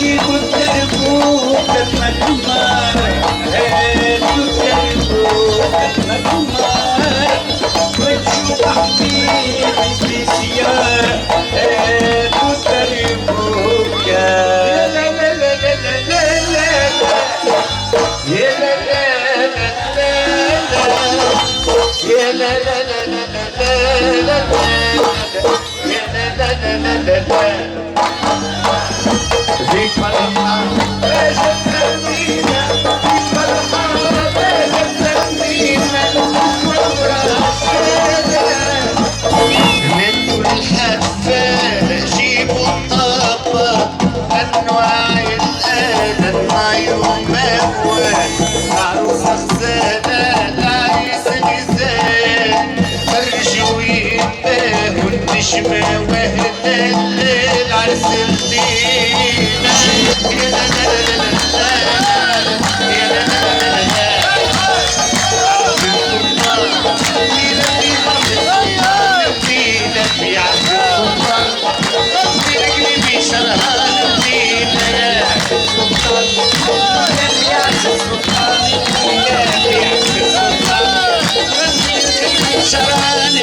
جيبوا الدربوك المكمار هاتوا الدربوك المكمار وتشوف حبيبي في سيارة هاتوا الدربوك لا لا لا لا لا لا لا يا لا لا لا لا يا لا لا لا لا لا يا لا لا لا لا لا في فرحة باشا المدينة في فرحة باشا المدينة مدوا الحفة جيبوا الطابة أنواع الآلة الماي ومهوى عروسة غزالة العريس نزال فرجوا ينباهوا النجمة وأهل الليل عرس الليلة يا لا لا لا لا يا لا لا لا ليلة في عز السلطان رجلي بشرها الليلة يا سلطان يا عز السلطان يا عز السلطان شرعان